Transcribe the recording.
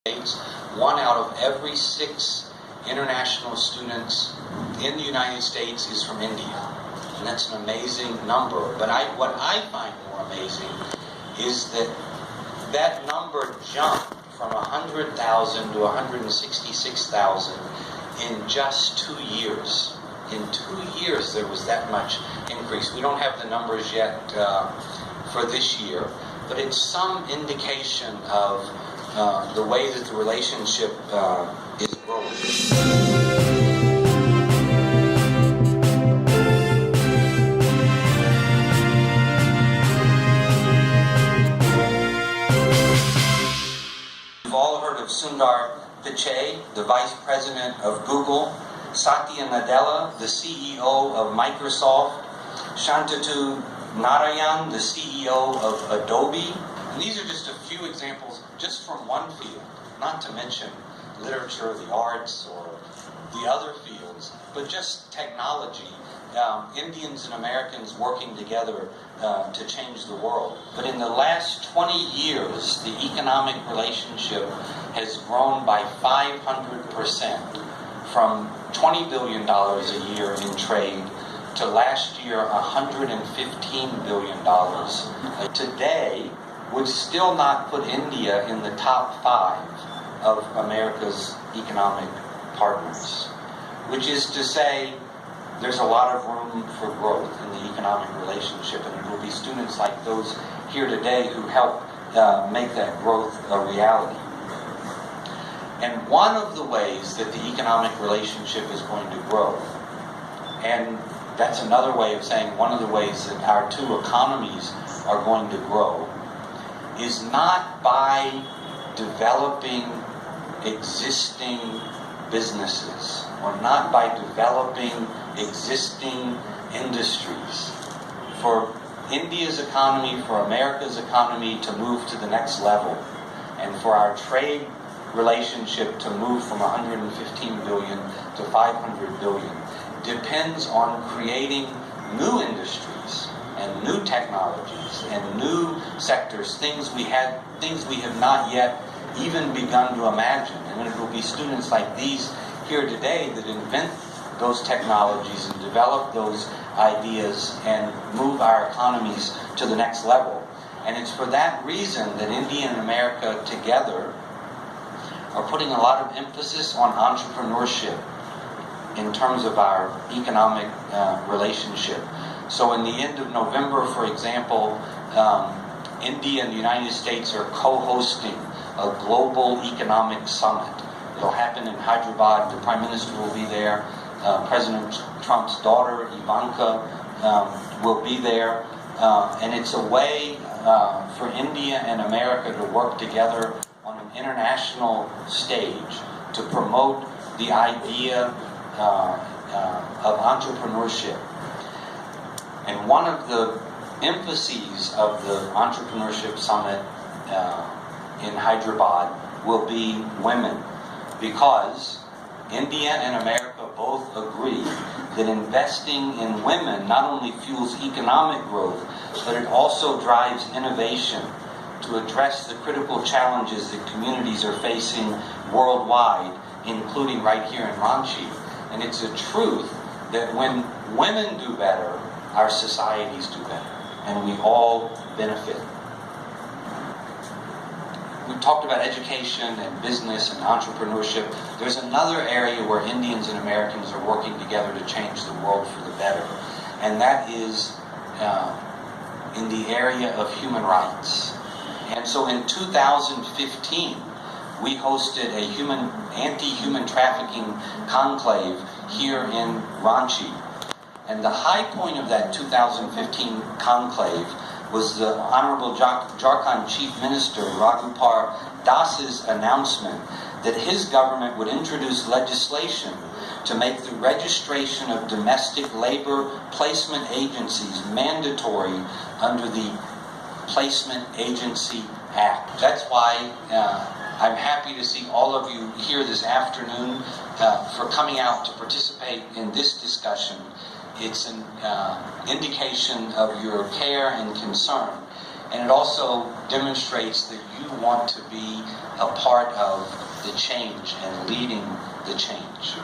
States. 1 out of every 6 international students in the United States is from India. And that's an amazing number. But what I find more amazing is that number jumped from 100,000 to 166,000 in just 2 years. In 2 years, there was that much increase. We don't have the numbers yet for this year, but it's some indication of the way that the relationship is growing. We've all heard of Sundar Pichai, the Vice President of Google, Satya Nadella, the CEO of Microsoft, Shantanu Narayan, the CEO of Adobe. And these are just a few examples just from one field, not to mention literature, the arts, or the other fields, but just technology. Indians and Americans working together to change the world. But in the last 20 years, the economic relationship has grown by 500%, from $20 billion a year in trade to last year $115 billion. Today would still not put India in the top 5 of America's economic partners, which is to say there's a lot of room for growth in the economic relationship, and it will be students like those here today who help make that growth a reality. And one of the ways that the economic relationship is going to grow, and that's another way of saying one of the ways that our two economies are going to grow, is not by developing existing businesses or not by developing existing industries. For India's economy, for America's economy to move to the next level, and for our trade relationship to move from 115 billion to 500 billion, depends on creating new industries and new technologies and new sectors, things we have not yet even begun to imagine. And it will be students like these here today that invent those technologies and develop those ideas and move our economies to the next level. And it's for that reason that India and America together are putting a lot of emphasis on entrepreneurship in terms of our economic relationship. So in the end of November, for example, India and the United States are co-hosting a global economic summit. It'll happen in Hyderabad. The Prime Minister will be there. President Trump's daughter, Ivanka, will be there. And it's a way for India and America to work together on an international stage to promote the idea of entrepreneurship. And one of the emphases of the Entrepreneurship Summit in Hyderabad will be women, because India and America both agree that investing in women not only fuels economic growth, but it also drives innovation to address the critical challenges that communities are facing worldwide, including right here in Ranchi. And it's a truth that when women do better, our societies do better, and we all benefit. We talked about education and business and entrepreneurship. There's another area where Indians and Americans are working together to change the world for the better, and that is in the area of human rights. And so in 2015, we hosted a anti-human trafficking conclave here in Ranchi. And the high point of that 2015 conclave was the Honorable Jharkhand Chief Minister Raghupar Das's announcement that his government would introduce legislation to make the registration of domestic labor placement agencies mandatory under the Placement Agency Act. That's why I'm happy to see all of you here this afternoon for coming out to participate in this discussion. It's an indication of your care and concern. and it also demonstrates that you want to be a part of the change and leading the change.